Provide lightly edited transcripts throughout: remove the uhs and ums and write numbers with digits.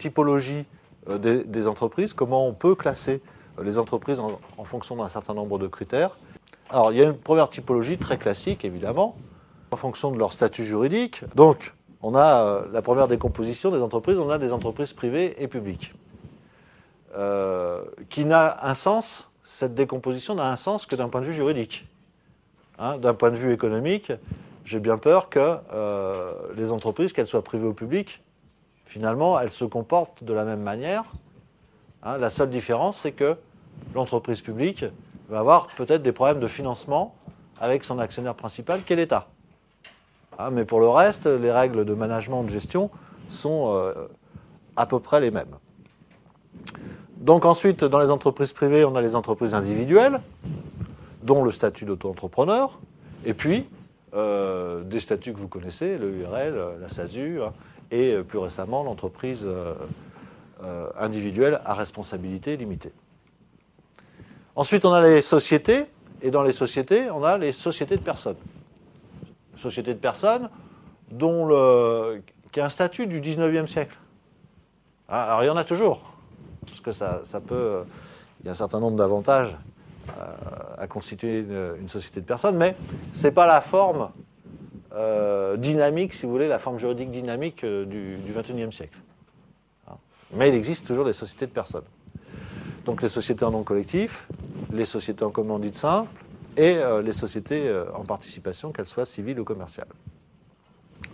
typologie des entreprises, comment on peut classer les entreprises en fonction d'un certain nombre de critères. Alors, il y a une première typologie très classique, évidemment, en fonction de leur statut juridique. Donc, on a la première décomposition des entreprises, on a des entreprises privées et publiques. Qui n'a un sens, cette décomposition n'a un sens que d'un point de vue juridique. D'un point de vue économique, j'ai bien peur que les entreprises, qu'elles soient privées ou publiques, finalement, elles se comportent de la même manière. La seule différence, c'est que l'entreprise publique va avoir peut-être des problèmes de financement avec son actionnaire principal, qui est l'État. Mais pour le reste, les règles de management, de gestion sont à peu près les mêmes. Donc ensuite, dans les entreprises privées, on a les entreprises individuelles, dont le statut d'auto-entrepreneur, et puis des statuts que vous connaissez, le URL, la SASU, et plus récemment l'entreprise individuelle à responsabilité limitée. Ensuite, on a les sociétés, et dans les sociétés, on a les sociétés de personnes. Sociétés de personnes qui a un statut du 19e siècle. Alors, il y en a toujours, parce que ça peut... Il y a un certain nombre d'avantages à constituer une société de personnes, mais ce n'est pas la forme dynamique, si vous voulez, la forme juridique dynamique du 21e siècle. Mais il existe toujours des sociétés de personnes. Donc les sociétés en nom collectif, les sociétés en commandite simple et les sociétés en participation, qu'elles soient civiles ou commerciales.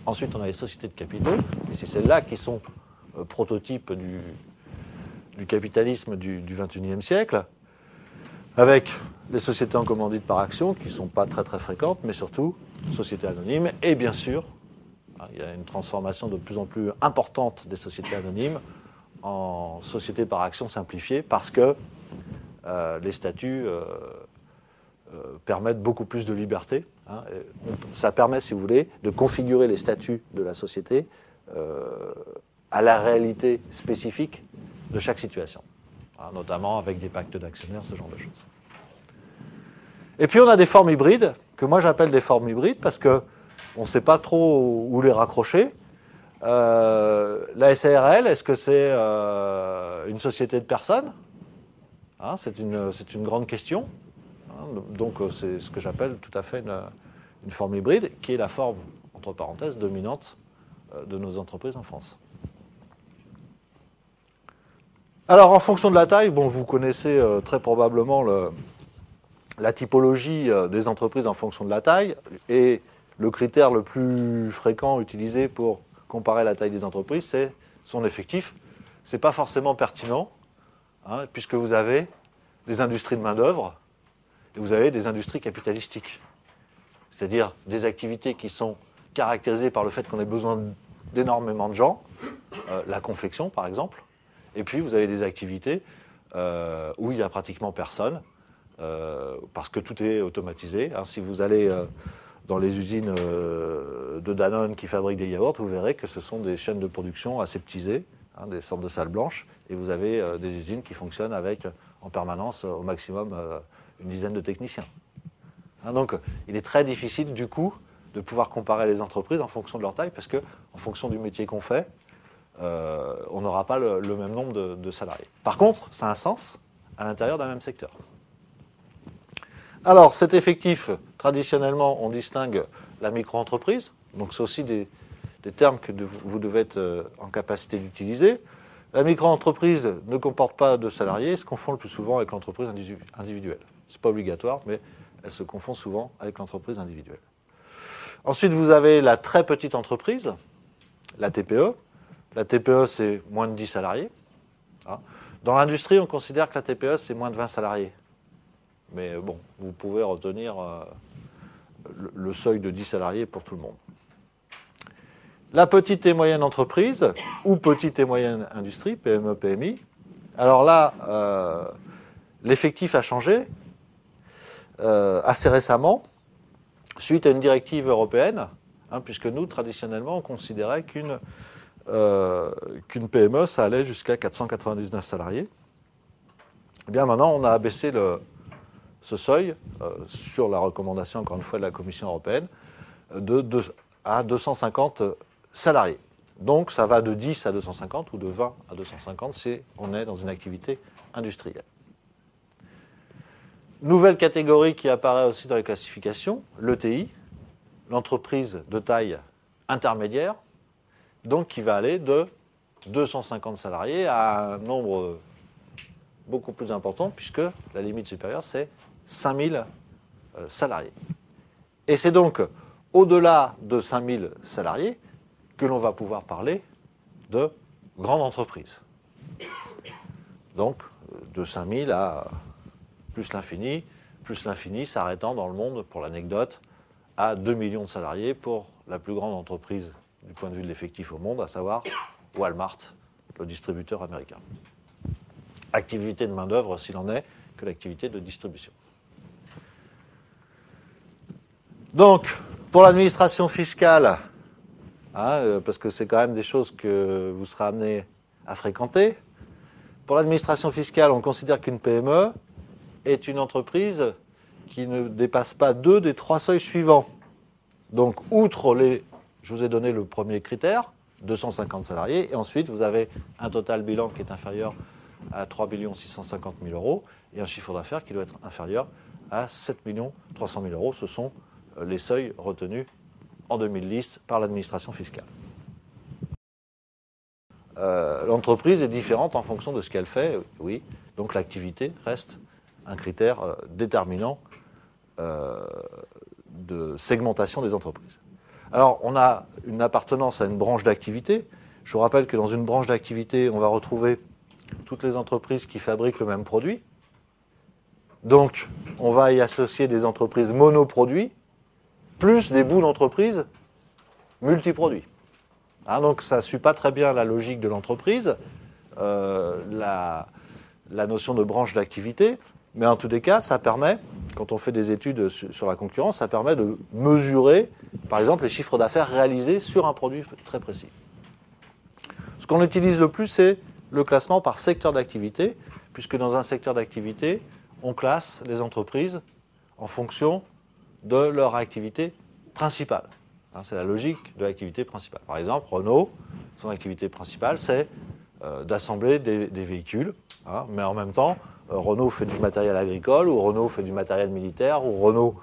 Ensuite, on a les sociétés de capitaux, et c'est celles-là qui sont prototypes du capitalisme du 21e siècle, avec les sociétés en commandite par action, qui ne sont pas très très fréquentes, mais surtout sociétés anonymes, et bien sûr, il y a une transformation de plus en plus importante des sociétés anonymes en sociétés par action simplifiées, parce que les statuts permettent beaucoup plus de liberté. Ça permet, si vous voulez, de configurer les statuts de la société à la réalité spécifique de chaque situation, notamment avec des pactes d'actionnaires, ce genre de choses. Et puis on a des formes hybrides, que moi j'appelle des formes hybrides, parce qu'on ne sait pas trop où les raccrocher. La SARL, est-ce que c'est une société de personnes ? C'est une grande question. Donc c'est ce que j'appelle tout à fait une forme hybride, qui est la forme, entre parenthèses, dominante de nos entreprises en France. Alors, en fonction de la taille, vous connaissez très probablement la typologie des entreprises en fonction de la taille, et le critère le plus fréquent utilisé pour comparer la taille des entreprises, c'est son effectif. Ce n'est pas forcément pertinent, puisque vous avez des industries de main-d'œuvre et vous avez des industries capitalistiques, c'est-à-dire des activités qui sont caractérisées par le fait qu'on ait besoin d'énormément de gens, la confection par exemple, et puis vous avez des activités où il n'y a pratiquement personne, parce que tout est automatisé. Si vous allez dans les usines de Danone qui fabriquent des yaourts, vous verrez que ce sont des chaînes de production aseptisées, des sortes de salles blanches, et vous avez des usines qui fonctionnent avec en permanence au maximum une dizaine de techniciens. Donc il est très difficile du coup de pouvoir comparer les entreprises en fonction de leur taille, parce qu'en fonction du métier qu'on fait, on n'aura pas le même nombre de salariés. Par contre, ça a un sens à l'intérieur d'un même secteur. Alors, cet effectif, traditionnellement, on distingue la micro-entreprise. Donc, c'est aussi des termes que vous devez être en capacité d'utiliser. La micro-entreprise ne comporte pas de salariés, se confond le plus souvent avec l'entreprise individuelle. Ce n'est pas obligatoire, mais elle se confond souvent avec l'entreprise individuelle. Ensuite, vous avez la très petite entreprise, la TPE. La TPE, c'est moins de 10 salariés. Dans l'industrie, on considère que la TPE, c'est moins de 20 salariés. Mais bon, vous pouvez retenir le seuil de 10 salariés pour tout le monde. La petite et moyenne entreprise, ou petite et moyenne industrie, PME, PMI. Alors là, l'effectif a changé assez récemment, suite à une directive européenne, puisque nous, traditionnellement, on considérait qu'une PME, ça allait jusqu'à 499 salariés. Eh bien, maintenant, on a abaissé ce seuil, sur la recommandation, encore une fois, de la Commission européenne, à 250 salariés. Donc ça va de 10 à 250 ou de 20 à 250 si on est dans une activité industrielle. Nouvelle catégorie qui apparaît aussi dans les classifications, l'ETI, l'entreprise de taille intermédiaire, donc qui va aller de 250 salariés à un nombre beaucoup plus important, puisque la limite supérieure, c'est 5000 salariés. Et c'est donc au-delà de 5000 salariés que l'on va pouvoir parler de grande entreprise. Donc, de 5000 à plus l'infini s'arrêtant dans le monde, pour l'anecdote, à 2 millions de salariés pour la plus grande entreprise du point de vue de l'effectif au monde, à savoir Walmart, le distributeur américain. Activité de main-d'œuvre, s'il en est, que l'activité de distribution. Donc, pour l'administration fiscale, parce que c'est quand même des choses que vous serez amené à fréquenter, pour l'administration fiscale, on considère qu'une PME est une entreprise qui ne dépasse pas 2 des 3 seuils suivants. Donc, outre je vous ai donné le premier critère, 250 salariés, et ensuite vous avez un total bilan qui est inférieur à 3 650 000 euros et un chiffre d'affaires qui doit être inférieur à 7 300 000 euros. Ce sont les seuils retenus en 2010 par l'administration fiscale. L'entreprise est différente en fonction de ce qu'elle fait, oui, donc l'activité reste un critère déterminant de segmentation des entreprises. Alors, on a une appartenance à une branche d'activité. Je vous rappelle que dans une branche d'activité, on va retrouver toutes les entreprises qui fabriquent le même produit. Donc, on va y associer des entreprises monoproduits, plus des bouts d'entreprises multiproduits. Donc, ça ne suit pas très bien la logique de l'entreprise, la notion de branche d'activité, mais en tous les cas, ça permet, quand on fait des études sur la concurrence, ça permet de mesurer, par exemple, les chiffres d'affaires réalisés sur un produit très précis. Ce qu'on utilise le plus, c'est le classement par secteur d'activité, puisque dans un secteur d'activité, on classe les entreprises en fonction de leur activité principale. C'est la logique de l'activité principale. Par exemple, Renault, son activité principale, c'est d'assembler des véhicules, mais en même temps, Renault fait du matériel agricole, ou Renault fait du matériel militaire, ou Renault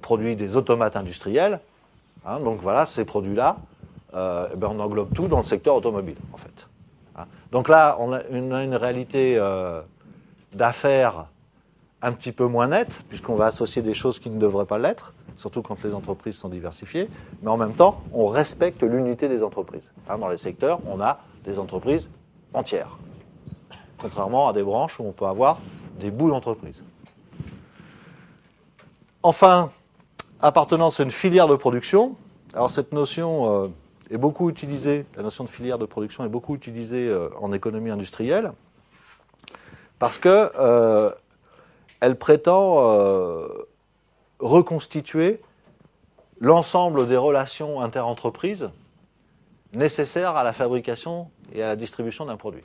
produit des automates industriels. Donc voilà, ces produits-là, on englobe tout dans le secteur automobile, en fait. Donc là, on a une réalité d'affaires un petit peu moins nette, puisqu'on va associer des choses qui ne devraient pas l'être, surtout quand les entreprises sont diversifiées, mais en même temps, on respecte l'unité des entreprises. Dans les secteurs, on a des entreprises entières, contrairement à des branches où on peut avoir des bouts d'entreprise. Enfin, appartenance à une filière de production. Alors cette notion est beaucoup utilisée, la notion de filière de production est beaucoup utilisée en économie industrielle, parce que elle prétend reconstituer l'ensemble des relations interentreprises nécessaires à la fabrication et à la distribution d'un produit.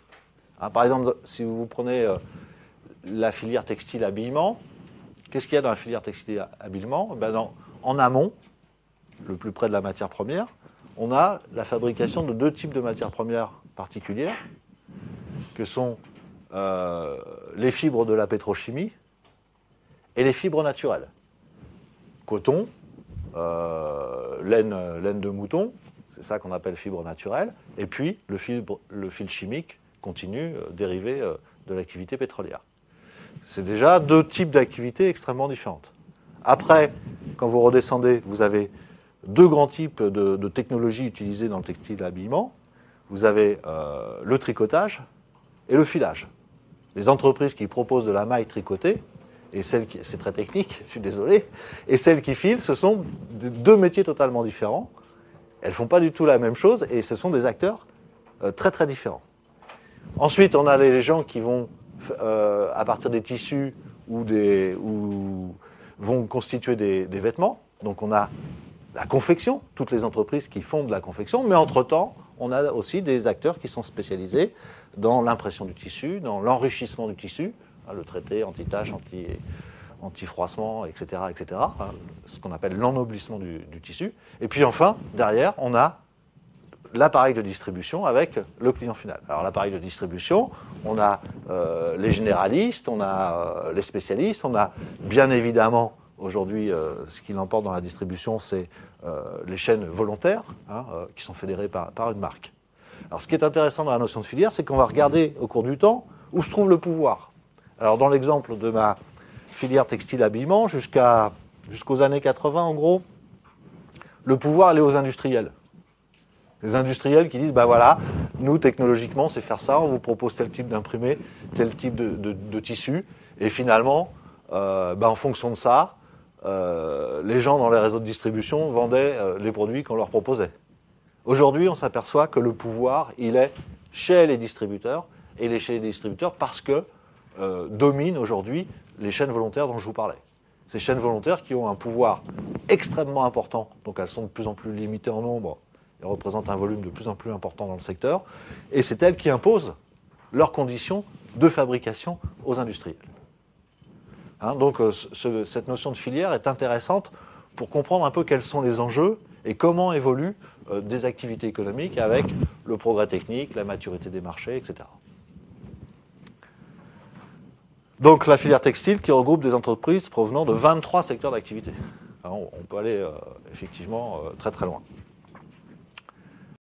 Par exemple, si vous prenez la filière textile-habillement, qu'est-ce qu'il y a dans la filière textile-habillement ? En amont, le plus près de la matière première, on a la fabrication de 2 types de matières premières particulières, que sont les fibres de la pétrochimie et les fibres naturelles. Coton, laine de mouton, c'est ça qu'on appelle fibre naturelle, et puis le fil chimique continu dérivé de l'activité pétrolière. C'est déjà 2 types d'activités extrêmement différentes. Après, quand vous redescendez, vous avez 2 grands types de technologies utilisées dans le textile et l'habillement. Vous avez le tricotage et le filage. Les entreprises qui proposent de la maille tricotée, et celles qui, c'est très technique, je suis désolé, et celles qui filent, ce sont 2 métiers totalement différents. Elles ne font pas du tout la même chose, et ce sont des acteurs très très différents. Ensuite, on a les gens qui vont, à partir des tissus ou vont constituer des vêtements. Donc on a la confection, toutes les entreprises qui font de la confection, mais entre-temps, on a aussi des acteurs qui sont spécialisés dans l'impression du tissu, dans l'enrichissement du tissu, le traité anti-tache, anti-froissement, etc., ce qu'on appelle l'ennoblissement du tissu. Et puis enfin, derrière, on a l'appareil de distribution avec le client final. Alors l'appareil de distribution, on a les généralistes, on a les spécialistes, on a bien évidemment aujourd'hui ce qui l'emporte dans la distribution, c'est les chaînes volontaires qui sont fédérées par une marque. Alors ce qui est intéressant dans la notion de filière, c'est qu'on va regarder au cours du temps où se trouve le pouvoir. Alors dans l'exemple de ma filière textile-habillement, jusqu'aux années 80 en gros, le pouvoir il est aux industriels. Les industriels qui disent, ben voilà, nous, technologiquement, c'est faire ça, on vous propose tel type d'imprimé, tel type de tissu, et finalement, en fonction de ça, les gens dans les réseaux de distribution vendaient les produits qu'on leur proposait. Aujourd'hui, on s'aperçoit que le pouvoir, il est chez les distributeurs, et chez les distributeurs parce que dominent aujourd'hui les chaînes volontaires dont je vous parlais. Ces chaînes volontaires qui ont un pouvoir extrêmement important, donc elles sont de plus en plus limitées en nombre, elles représentent un volume de plus en plus important dans le secteur, et c'est elles qui imposent leurs conditions de fabrication aux industriels. Donc cette notion de filière est intéressante pour comprendre un peu quels sont les enjeux et comment évoluent des activités économiques avec le progrès technique, la maturité des marchés, etc. Donc la filière textile qui regroupe des entreprises provenant de 23 secteurs d'activité. On peut aller effectivement très très loin.